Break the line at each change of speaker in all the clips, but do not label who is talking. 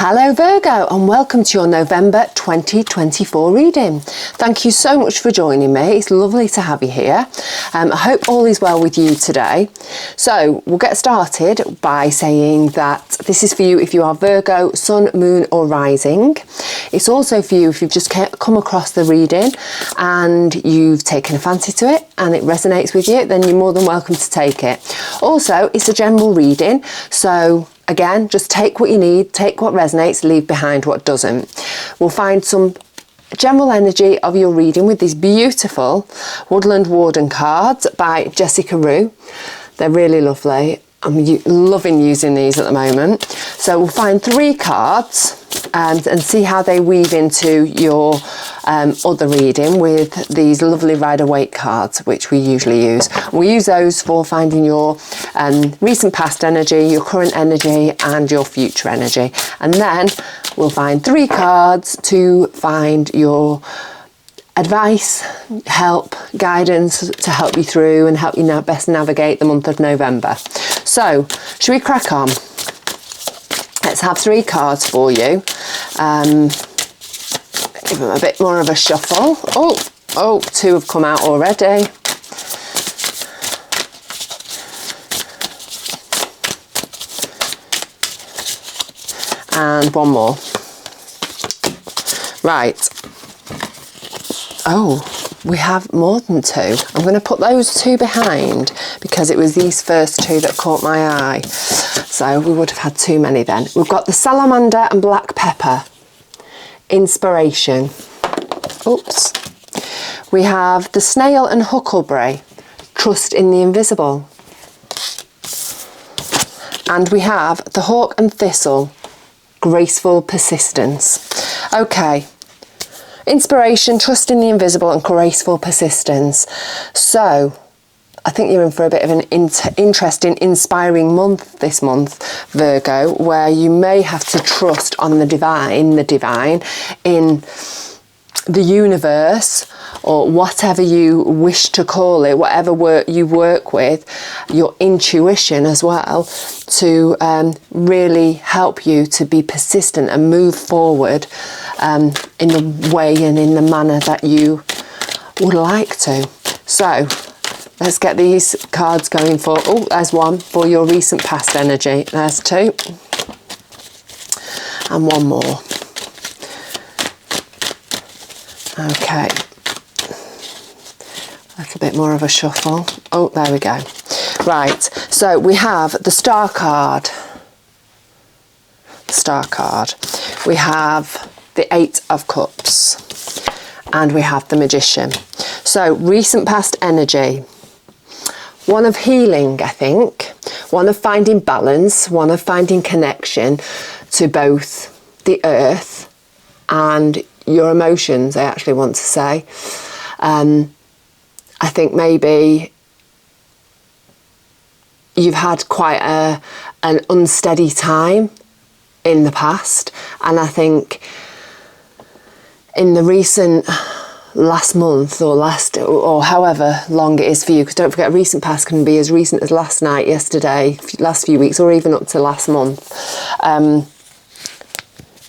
Hello Virgo, and welcome to your November 2024 reading. Thank you so much for joining me. It's lovely to have you here. I hope all is well with you today. So we'll get started by saying that this is for you if you are Virgo, Sun, Moon or Rising. It's also for you if you've just come across the reading and you've taken a fancy to it and it resonates with you, then you're more than welcome to take it. Also, it's a general reading, so again, just take what you need, take what resonates, leave behind what doesn't. We'll find some general energy of your reading with these beautiful Woodland Warden cards by Jessica Rue. They're really lovely. I'm loving using these at the moment. So we'll find 3 cards and see how they weave into your other reading with these lovely Rider-Waite cards, which we usually use. We use those for finding your recent past energy, your current energy and your future energy. And then we'll find 3 cards to find your advice, help, guidance to help you through and help you best navigate the month of November. So, should we crack on? Let's have 3 cards for you. Give them a bit more of a shuffle. Oh, 2 have come out already. And 1 more. Right. Oh, we have more than 2. I'm going to put those 2 behind because it was these first 2 that caught my eye. So we would have had too many then. We've got the Salamander and Black Pepper. Inspiration. Oops. We have the Snail and Huckleberry. Trust in the invisible. And we have the Hawk and Thistle. Graceful persistence. Okay. Inspiration, trust in the invisible and graceful persistence. So, I think you're in for a bit of an interesting, inspiring month this month, Virgo, where you may have to trust on the divine, in the universe, or whatever you wish to call it, whatever you work with, your intuition as well, to really help you to be persistent and move forward in the way and in the manner that you would like to. So let's get these cards going for, there's 1 for your recent past energy. There's 2. And 1 more. Okay. That's a bit more of a shuffle. Oh, there we go. Right, so we have the Star card. Star card. We have the 8 of Cups. And we have the Magician. So, recent past energy. 1 of healing, I think. 1 of finding balance. 1 of finding connection to both the earth and your emotions, I actually want to say. I think maybe you've had quite an unsteady time in the past, and I think in the recent last month or however long it is for you, because don't forget, a recent past can be as recent as last night, yesterday, last few weeks, or even up to last month.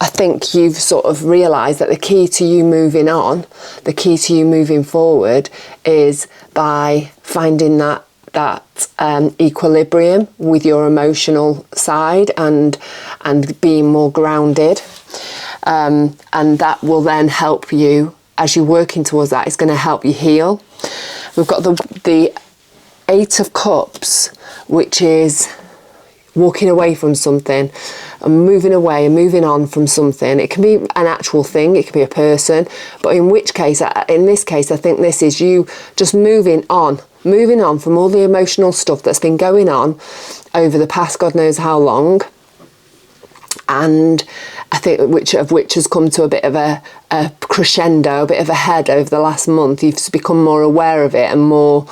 I think you've sort of realised that the key to you moving on, the key to you moving forward, is by finding that equilibrium with your emotional side and being more grounded, and that will then help you as you're working towards that. It's going to help you heal. We've got the 8 of Cups, which is walking away from something and moving away and moving on from something. It can be an actual thing, it can be a person, but in this case I think this is you just moving on from all the emotional stuff that's been going on over the past God knows how long, and I think which has come to a bit of a crescendo, a bit of a head over the last month. You've become more aware of it and more,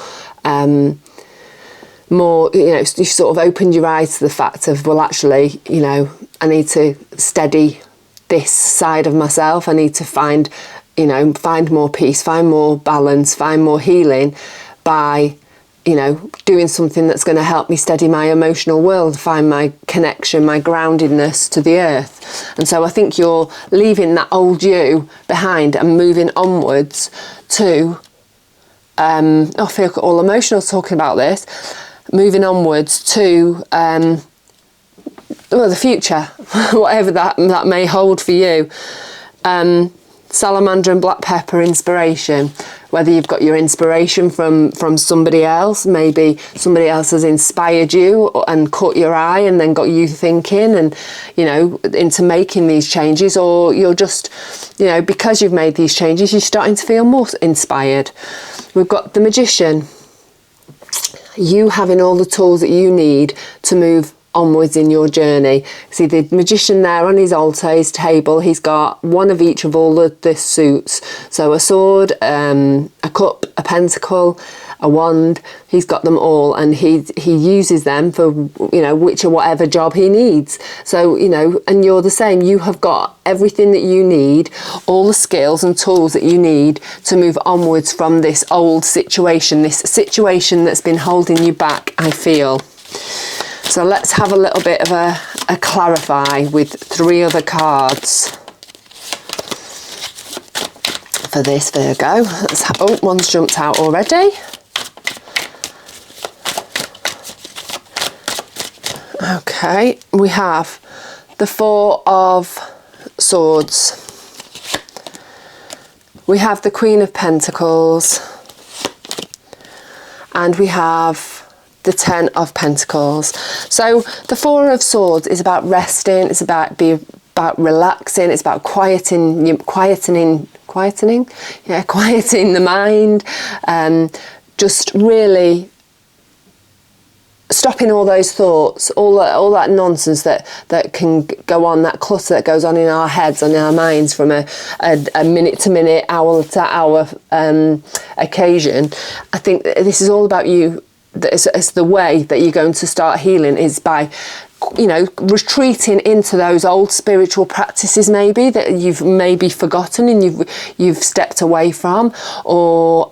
you've sort of opened your eyes to the fact of, well, actually, I need to steady this side of myself. I need to find more peace, find more balance, find more healing by you know, doing something that's going to help me steady my emotional world, find my connection, my groundedness to the earth. And so I think you're leaving that old you behind and moving onwards to, I feel all emotional talking about this, moving onwards to, well, the future, whatever that may hold for you. Salamander and black pepper inspiration, whether you've got your inspiration from somebody else, maybe somebody else has inspired you and caught your eye and then got you thinking and, you know, into making these changes, or you're just, you know, because you've made these changes, you're starting to feel more inspired. We've got the magician, you having all the tools that you need to move onwards in your journey. See the magician there on his altar, his table, he's got one of each of all the suits. So a sword, a cup, a pentacle, a wand, he's got them all, and he uses them for, you know, which or whatever job he needs. So, you know, and you're the same, you have got everything that you need, all the skills and tools that you need to move onwards from this old situation, this situation that's been holding you back, I feel. So let's have a little bit of a clarify with 3 other cards for this, Virgo. Oh, one's jumped out already. Okay, we have the 4 of Swords. We have the Queen of Pentacles. And we have the 10 of Pentacles. So the 4 of Swords is about resting, it's about relaxing, it's about quietening the mind, just really stopping all those thoughts, all that nonsense that can go on, that clutter that goes on in our heads and in our minds from a minute to minute, hour to hour occasion. I think this is all about you. It's the way that you're going to start healing is by, you know, retreating into those old spiritual practices maybe that you've maybe forgotten and you've stepped away from, or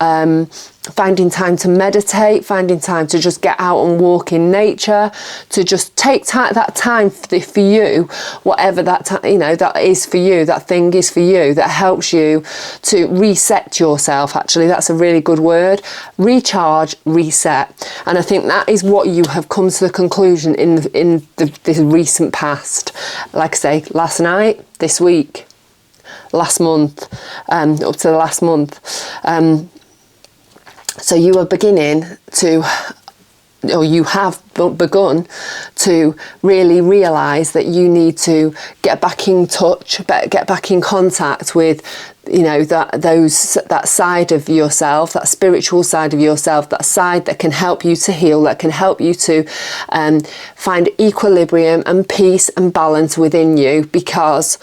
finding time to meditate, finding time to just get out and walk in nature, to just take that time for you, whatever that you know, that is for you, that thing is for you, that helps you to reset yourself. Actually, that's a really good word. Recharge, reset. And I think that is what you have come to the conclusion in this recent past. Like I say, last night, this week, last month, up to the last month. So you are beginning to, or you have begun to really realise that you need to get back in touch, get back in contact with, you know, that side of yourself, that spiritual side of yourself, that side that can help you to heal, that can help you to find equilibrium and peace and balance within you, because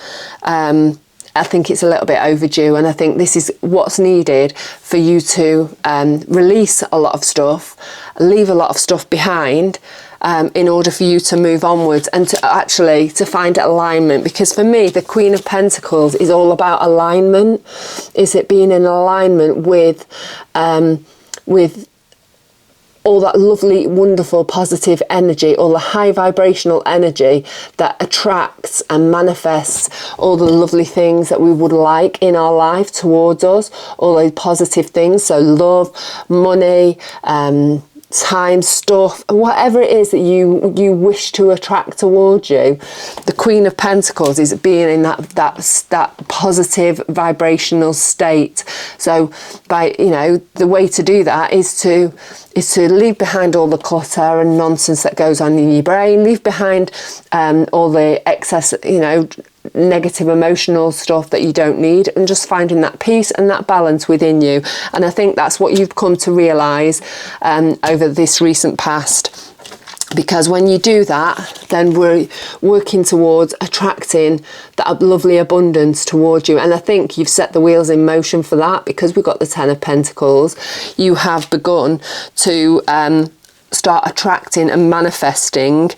I think it's a little bit overdue, and I think this is what's needed for you to release a lot of stuff, leave a lot of stuff behind, in order for you to move onwards and to find alignment. Because for me, the Queen of Pentacles is all about alignment. Is it being in alignment with all that lovely, wonderful, positive energy, all the high vibrational energy that attracts and manifests all the lovely things that we would like in our life towards us, all those positive things. So love, money, time, stuff, whatever it is that you wish to attract towards you. The Queen of Pentacles is being in that positive vibrational state. So by, you know, the way to do that is to leave behind all the clutter and nonsense that goes on in your brain, leave behind all the excess, you know, negative emotional stuff that you don't need, and just finding that peace and that balance within you. And I think that's what you've come to realise over this recent past. Because when you do that, then we're working towards attracting that lovely abundance towards you. And I think you've set the wheels in motion for that, because we've got the 10 of Pentacles. You have begun to start attracting and manifesting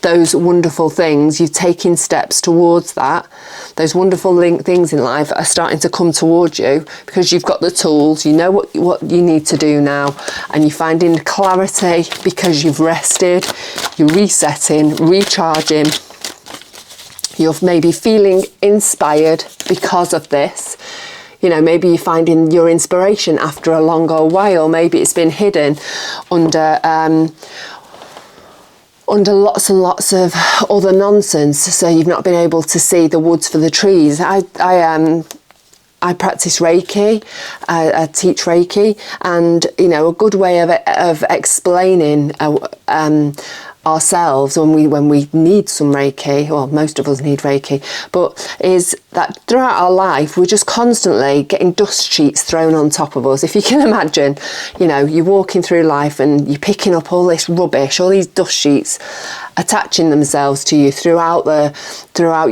those wonderful things, you've taken steps towards that. Those wonderful things in life are starting to come towards you because you've got the tools, you know what you need to do now, and you're finding clarity because you've rested, you're resetting, recharging. You're maybe feeling inspired because of this. You know, maybe you're finding your inspiration after a longer while. Maybe it's been hidden under lots and lots of other nonsense, so you've not been able to see the woods for the trees. I practice Reiki, I teach Reiki, and you know, a good way of explaining ourselves when we need some Reiki, well, most of us need Reiki, but is that throughout our life we're just constantly getting dust sheets thrown on top of us. If you can imagine, you know, you're walking through life and you're picking up all this rubbish, all these dust sheets attaching themselves to you throughout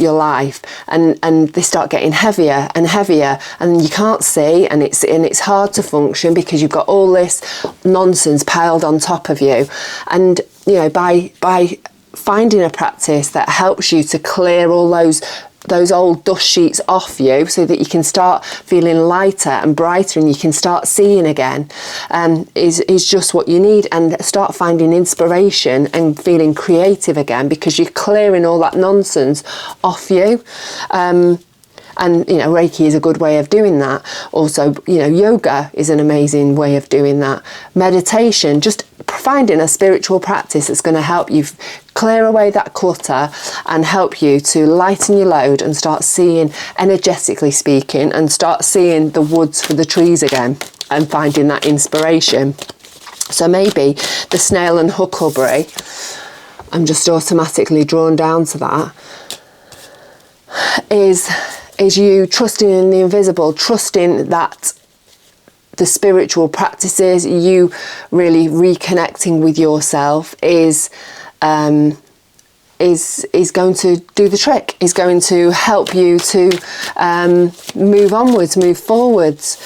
your life, and they start getting heavier and heavier, and you can't see, and it's hard to function because you've got all this nonsense piled on top of you. And you know, by finding a practice that helps you to clear all those old dust sheets off you so that you can start feeling lighter and brighter and you can start seeing again, is just what you need, and start finding inspiration and feeling creative again because you're clearing all that nonsense off you. And, you know, Reiki is a good way of doing that. Also, you know, yoga is an amazing way of doing that. Meditation, just finding a spiritual practice that's going to help you clear away that clutter and help you to lighten your load and start seeing, energetically speaking, and start seeing the woods for the trees again and finding that inspiration. So maybe the snail and huckleberry, I'm just automatically drawn down to that, is you trusting in the invisible, trusting that the spiritual practices, you really reconnecting with yourself is going to do the trick, is going to help you to move onwards, move forwards.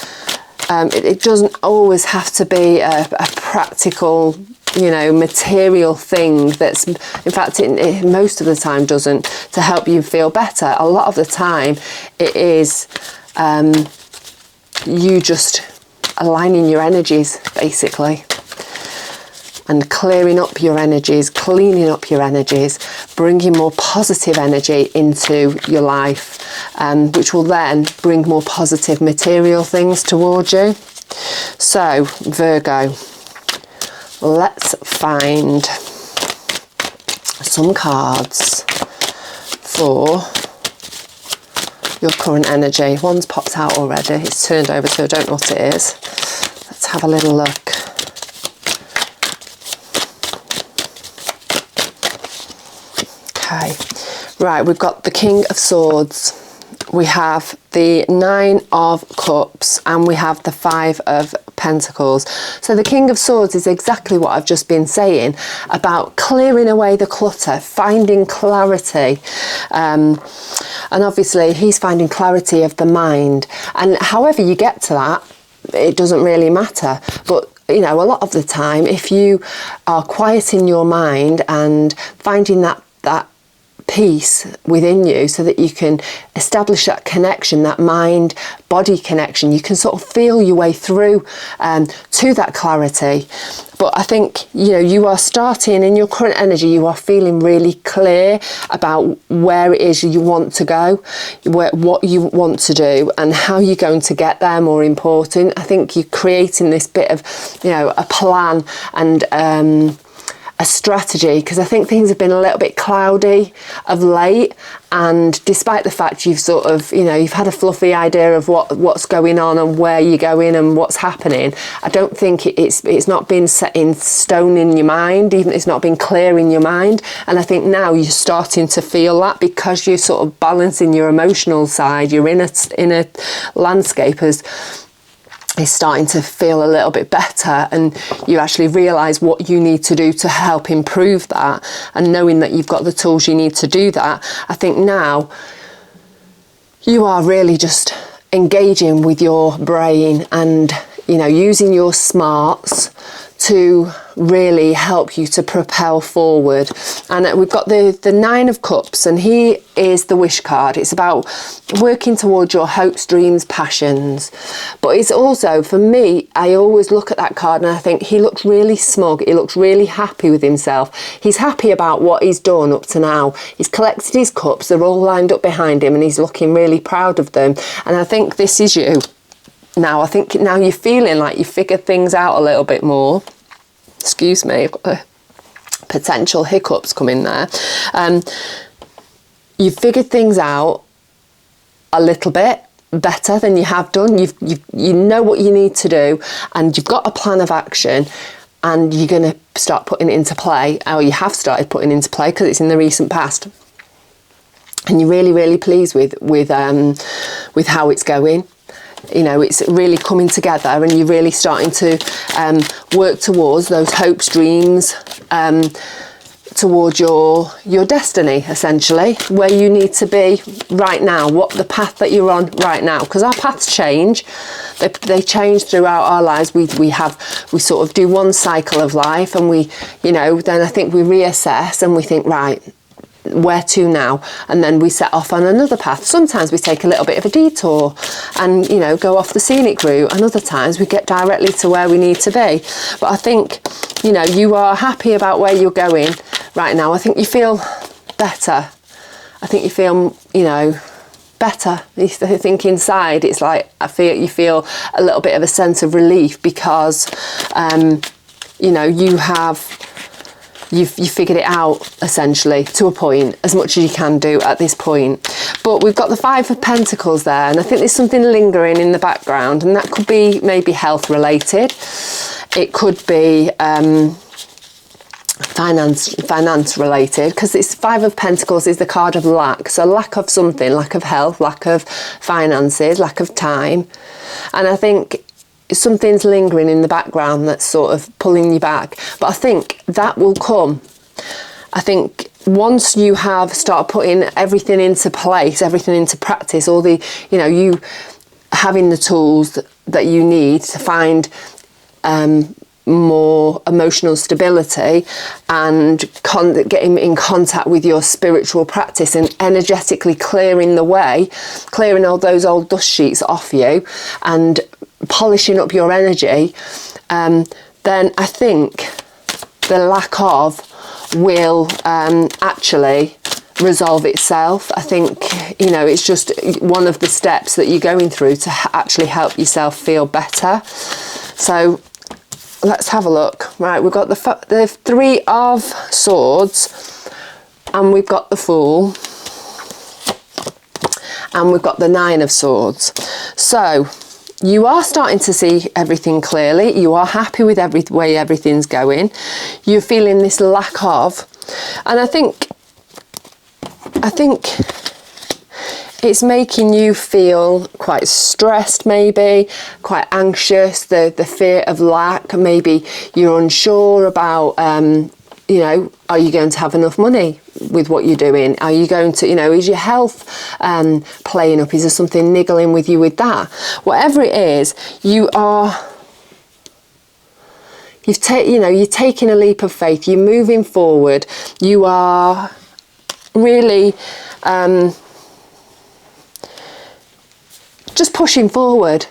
It doesn't always have to be a practical, you know, material thing that's, in fact, it most of the time doesn't, to help you feel better. A lot of the time it is you just aligning your energies, basically, and clearing up your energies, cleaning up your energies, bringing more positive energy into your life, which will then bring more positive material things towards you. So, Virgo, let's find some cards for your current energy. One's popped out already. It's turned over, so I don't know what it is. Let's have a little look. Okay, right, we've got the King of Swords, we have the Nine of Cups, and we have the Five of Pentacles. So the King of Swords is exactly what I've just been saying about clearing away the clutter, finding clarity, and obviously he's finding clarity of the mind, and however you get to that, it doesn't really matter. But you know, a lot of the time, if you are quieting your mind and finding that peace within you so that you can establish that connection, that mind-body connection, you can sort of feel your way through to that clarity. But I think, you know, you are starting in your current energy, you are feeling really clear about where it is you want to go, what you want to do, and how you're going to get there. More important, I think you're creating this bit of, you know, a plan and a strategy, because I think things have been a little bit cloudy of late, and despite the fact you've sort of, you know, you've had a fluffy idea of what's going on and where you're going and what's happening, I don't think it's not been set in stone in your mind, even it's not been clear in your mind. And I think now you're starting to feel that, because you're sort of balancing your emotional side, your inner landscape is starting to feel a little bit better, and you actually realise what you need to do to help improve that, and knowing that you've got the tools you need to do that, I think now you are really just engaging with your brain and, you know, using your smarts to really help you to propel forward. And we've got the Nine of Cups, and he is the wish card. It's about working towards your hopes, dreams, passions. But it's also, for me, I always look at that card and I think he looks really smug. He looks really happy with himself. He's happy about what he's done up to now. He's collected his cups, they're all lined up behind him, and he's looking really proud of them. And I think this is you. Now, I think now you're feeling like you figured things out a little bit more. Excuse me, I've got the potential hiccups coming there. You've figured things out a little bit better than you have done. You know what you need to do, and you've got a plan of action, and you're going to start putting it into play, or you have started putting it into play because it's in the recent past. And you're really, really pleased with how it's going. You know, it's really coming together, and you're really starting to work towards those hopes, dreams, towards your destiny, essentially, where you need to be right now, what the path that you're on right now. Because our paths change, they change throughout our lives. We sort of do one cycle of life, and then I think we reassess and we think, right, where to now? And then we set off on another path. Sometimes we take a little bit of a detour and go off the scenic route, and other times we get directly to where we need to be. But I think you are happy about where you're going right now. I think you feel better. I think you feel better. I think inside it's like you feel a little bit of a sense of relief, because you figured it out, essentially, to a point, as much as you can do at this point. But we've got the Five of Pentacles there, and I think there's something lingering in the background, and that could be maybe health related. It could be finance related, because it's Five of Pentacles is the card of lack. So lack of something, lack of health, lack of finances, lack of time. And I think something's lingering in the background that's sort of pulling you back. But I think that will come. I think once you have started putting everything into place, everything into practice, all the, you having the tools that you need to find more emotional stability, and getting in contact with your spiritual practice and energetically clearing the way, clearing all those old dust sheets off you and polishing up your energy, then I think the lack of will actually resolve itself. I think it's just one of the steps that you're going through to actually help yourself feel better. So let's have a look. Right, we've got the Three of Swords, and we've got the Fool, and we've got the Nine of Swords. So you are starting to see everything clearly. You are happy with way everything's going. You're feeling this lack of, and I think it's making you feel quite stressed, maybe quite anxious. The fear of lack. Maybe you're unsure about, are you going to have enough money with what you're doing? Are you going to, is your health playing up? Is there something niggling with you with that? Whatever it is, you're taking a leap of faith. You're moving forward. You are really just pushing forward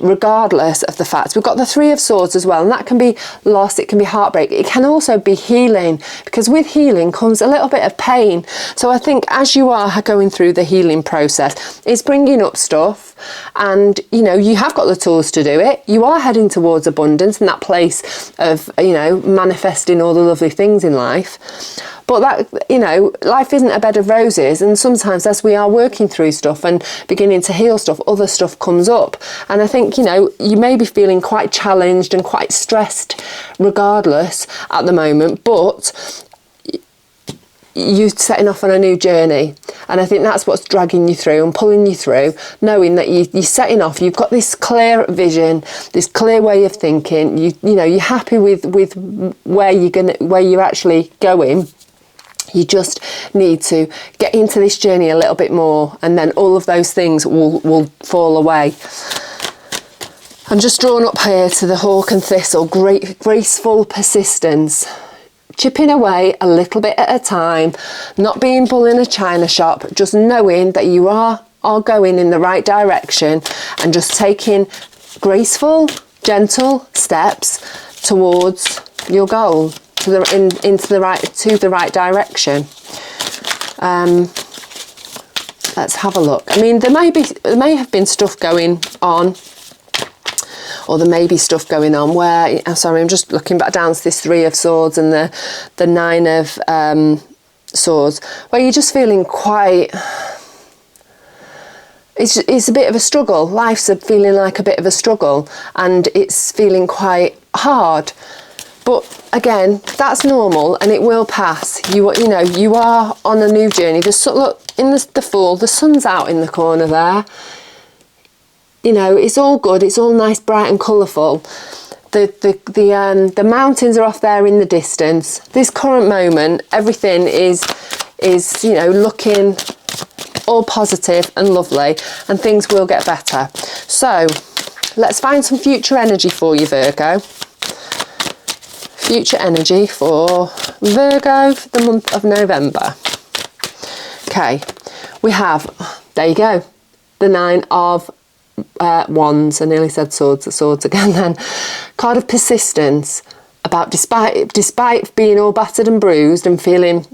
regardless of the fact. We've got the Three of Swords as well, and that can be loss, it can be heartbreak, it can also be healing, because with healing comes a little bit of pain. So I think as you are going through the healing process, it's bringing up stuff, and you have got the tools to do it. You are heading towards abundance and that place of manifesting all the lovely things in life. But that, life isn't a bed of roses, and sometimes as we are working through stuff and beginning to heal stuff, other stuff comes up. And I think, you may be feeling quite challenged and quite stressed regardless at the moment, but you're setting off on a new journey. And I think that's what's dragging you through and pulling you through, knowing that you're setting off. You've got this clear vision, this clear way of thinking. You're happy with where you're actually going. You just need to get into this journey a little bit more, and then all of those things will fall away. I'm just drawn up here to the hawk and thistle, great, graceful persistence. Chipping away a little bit at a time, not being bull in a china shop, just knowing that you are going in the right direction and just taking graceful, gentle steps towards your goal, to the right direction. Let's have a look. I mean, there may have been stuff going on, or there may be stuff going on where, sorry, I'm just looking back down to this 3 of Swords and the 9 of Swords, where you're just feeling quite, it's a bit of a struggle. Life's feeling like a bit of a struggle, and it's feeling quite hard. But again, that's normal, and it will pass. You know, you are on a new journey. Look, in the Fool, the sun's out in the corner there. You know, it's all good. It's all nice, bright and colourful. The mountains are off there in the distance. This current moment, everything is you know, looking all positive and lovely, and things will get better. So let's find some future energy for you, Virgo. Future energy for Virgo for the month of November. Okay, we have, there you go, the 9 of Wands. I nearly said swords again then. Card of persistence, about despite being all battered and bruised and feeling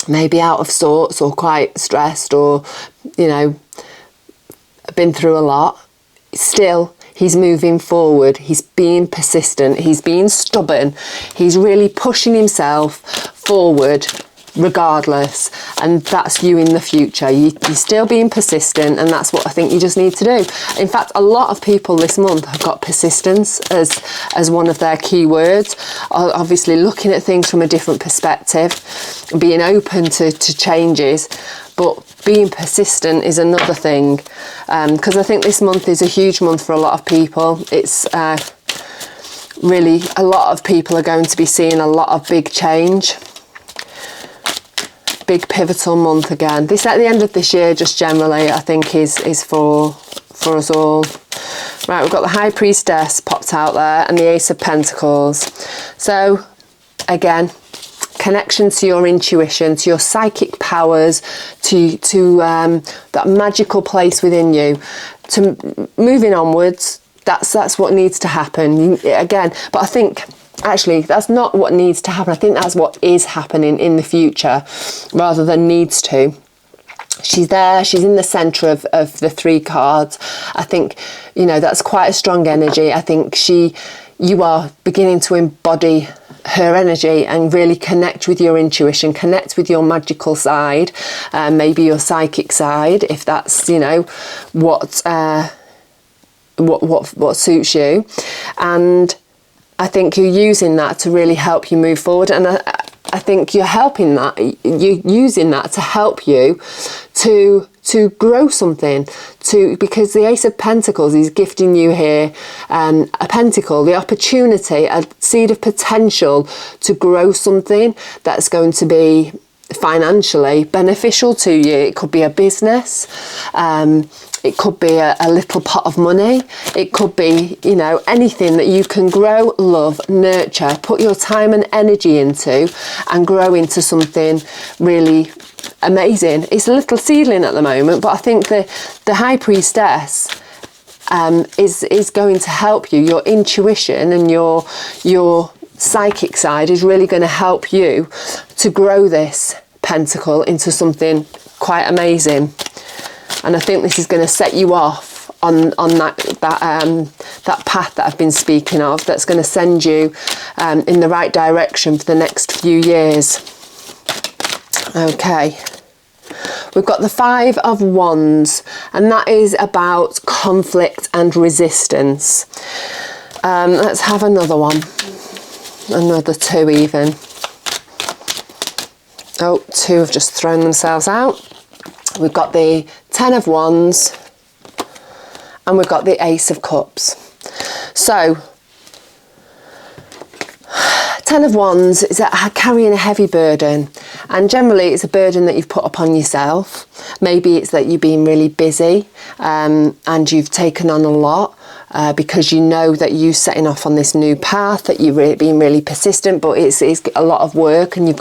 maybe out of sorts or quite stressed, or, you know, been through a lot, still he's moving forward. He's being persistent. He's being stubborn. He's really pushing himself forward regardless, and that's you in the future. You're still being persistent, and that's what I think you just need to do. In fact, a lot of people this month have got persistence as one of their key words. Obviously looking at things from a different perspective, being open to changes, but being persistent is another thing, because I think this month is a huge month for a lot of people. It's really, a lot of people are going to be seeing a lot of big change. Big pivotal month again. This at the end of this year, just generally, I think is for us all. Right, we've got the High Priestess popped out there, and the Ace of Pentacles. So again, connection to your intuition, to your psychic powers, to that magical place within you, to moving onwards. That's what needs to happen again. But I think, actually, that's not what needs to happen. I think that's what is happening in the future rather than needs to. She's there, she's in the centre of the 3 cards. I think, you know, that's quite a strong energy. I think you are beginning to embody her energy and really connect with your intuition, connect with your magical side, maybe your psychic side, if that's, you know, what suits you. And I think you're using that to really help you move forward, and I think you're using that to help you to grow something, because the Ace of Pentacles is gifting you here a pentacle, the opportunity, a seed of potential to grow something that's going to be financially beneficial to you. It could be a business, it could be a little pot of money, it could be, you know, anything that you can grow, love, nurture, put your time and energy into, and grow into something really amazing. It's a little seedling at the moment, but I think the High Priestess is going to help you. Your intuition and your psychic side is really going to help you to grow this pentacle into something quite amazing. And I think this is going to set you off on that path that I've been speaking of, that's going to send you in the right direction for the next few years. Okay, we've got the 5 of Wands, and that is about conflict and resistance. Let's have another one, another 2 even. Oh, 2 have just thrown themselves out. We've got the 10 of Wands, and we've got the Ace of Cups. So Ten of Wands is carrying a heavy burden, and generally it's a burden that you've put upon yourself. Maybe it's that you've been really busy and you've taken on a lot because you know that you're setting off on this new path, that you're being really persistent, but it's a lot of work, and you're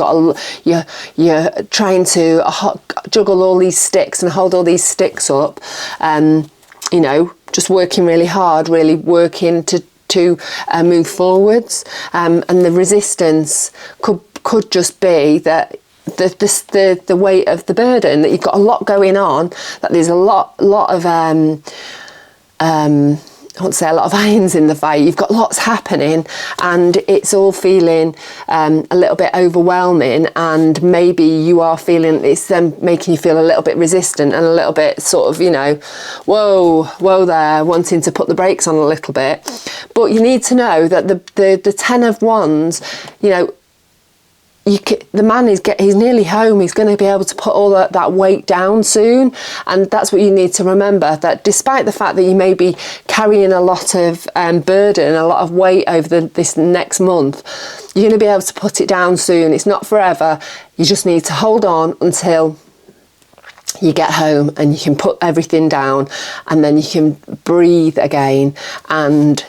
trying to juggle all these sticks and hold all these sticks up, you know, just working really hard, really working to move forwards, and the resistance could just be that the weight of the burden, that you've got a lot going on, that there's a lot of I want to say a lot of irons in the fire. You've got lots happening, and it's all feeling a little bit overwhelming, and maybe you are feeling it's making you feel a little bit resistant and a little bit sort of, you know, whoa there, wanting to put the brakes on a little bit. But you need to know that the Ten of Wands, you know, the man he's nearly home. He's going to be able to put all that weight down soon, and that's what you need to remember, that despite the fact that you may be carrying a lot of burden, a lot of weight over this next month, you're going to be able to put it down soon. It's not forever. You just need to hold on until you get home and you can put everything down, and then you can breathe again, and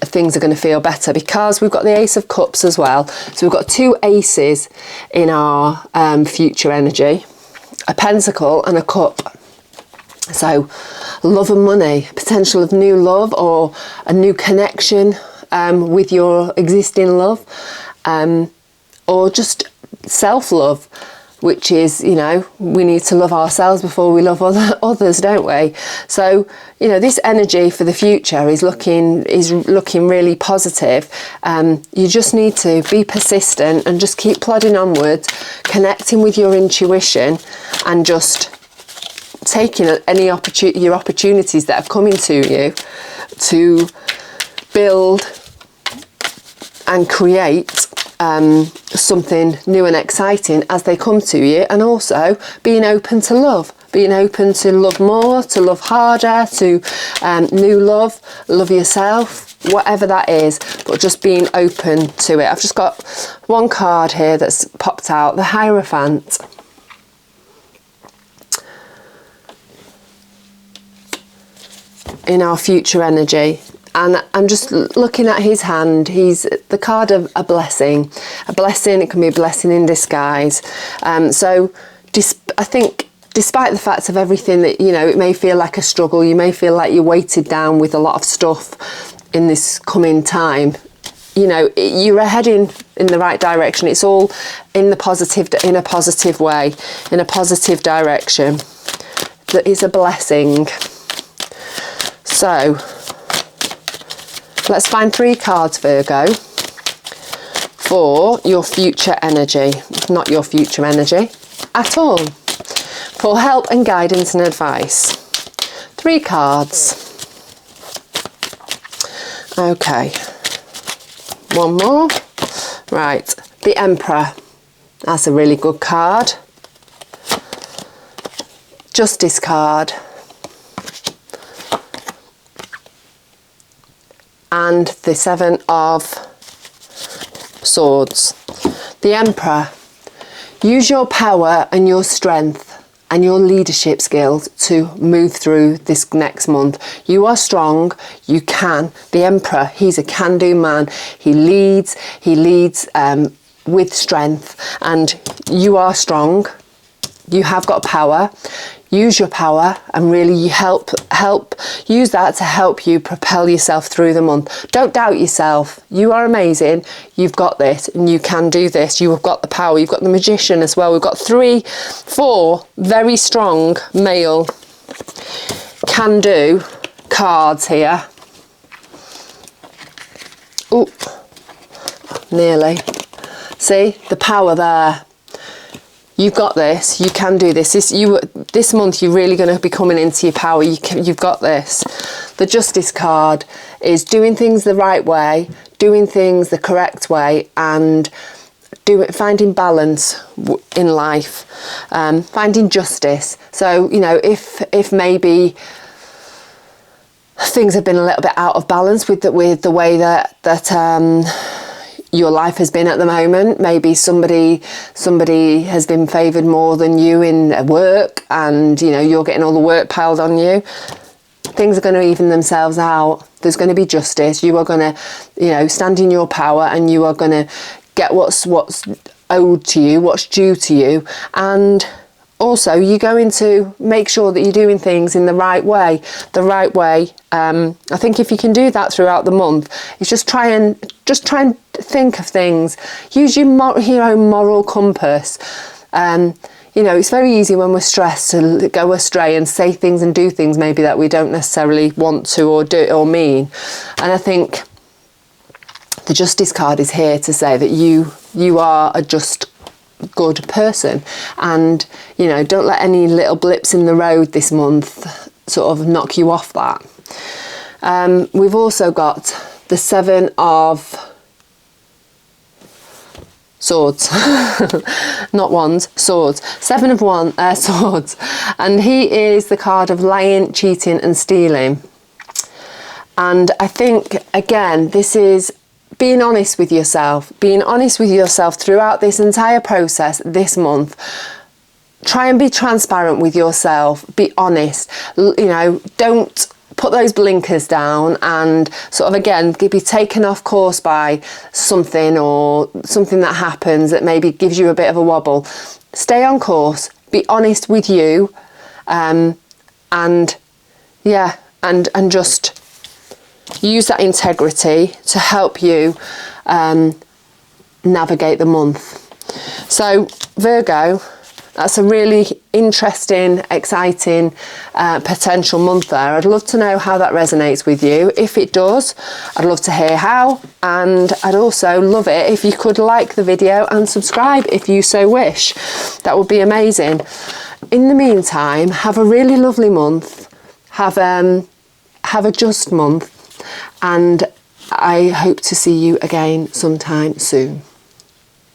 things are going to feel better, because we've got the Ace of Cups as well. So we've got two aces in our future energy, a pentacle and a cup. So love and money, potential of new love or a new connection with your existing love, or just self-love, which is, you know, we need to love ourselves before we love others, don't we? So, you know, this energy for the future is looking really positive. You just need to be persistent and just keep plodding onwards, connecting with your intuition, and just taking your opportunities that are coming to you to build and create something new and exciting as they come to you, and also being open to love more, to love harder, to new love yourself, whatever that is, but just being open to it. I've just got one card here that's popped out, the Hierophant. In our future energy. And I'm just looking at his hand. He's the card of a blessing. A blessing, it can be a blessing in disguise. So I think despite the fact of everything that, you know, it may feel like a struggle, you may feel like you're weighted down with a lot of stuff in this coming time, you know, you're heading in the right direction. It's all in a positive way, in a positive direction. That is a blessing. So let's find 3 cards, Virgo, for your future energy, not your future energy at all, for help and guidance and advice. 3 cards. Okay, one more. Right, the Emperor. That's a really good card. Justice card. And the 7 of Swords. The Emperor. Use your power and your strength and your leadership skills to move through this next month. You are strong, you can. The Emperor, he's a can-do man. He leads with strength, and you are strong. You have got power. Use your power, and really you use that to help you propel yourself through the month. Don't doubt yourself. You are amazing. You've got this, and you can do this. You have got the power. You've got the Magician as well. We've got 4 very strong male can-do cards here. Oh, nearly. See the power there. You've got this. You can do this. This month you're really going to be coming into your power. You've got this. The Justice card is doing things the right way, doing things the correct way, and finding balance in life, finding justice. So, you know, if maybe things have been a little bit out of balance with the way that your life has been at the moment. Maybe somebody has been favoured more than you in work, and you know, you're getting all the work piled on you. Things are going to even themselves out. There's going to be justice. You are going to, you know, stand in your power, and you are going to get what's owed to you, what's due to you. And also, you're going to make sure that you're doing things in the right way. I think if you can do that throughout the month, it's just try and think of things. Use your own moral compass. You know, it's very easy when we're stressed to go astray and say things and do things maybe that we don't necessarily want to or do or mean. And I think the Justice card is here to say that you are a just, good person, and you know, don't let any little blips in the road this month sort of knock you off that. We've also got the 7 of Swords, not wands, swords. 7 of swords, and he is the card of lying, cheating and stealing. And I think, again, this is being honest with yourself throughout this entire process this month. Try and be transparent with yourself, be honest, you know, don't put those blinkers down and sort of, again, be taken off course by something or something that happens that maybe gives you a bit of a wobble. Stay on course, be honest with you, and just use that integrity to help you navigate the month. So Virgo, that's a really interesting, exciting, potential month there. I'd love to know how that resonates with you. If it does, I'd love to hear how, and I'd also love it if you could like the video and subscribe if you so wish. That would be amazing. In the meantime, have a really lovely month. Have a just month, and I hope to see you again sometime soon.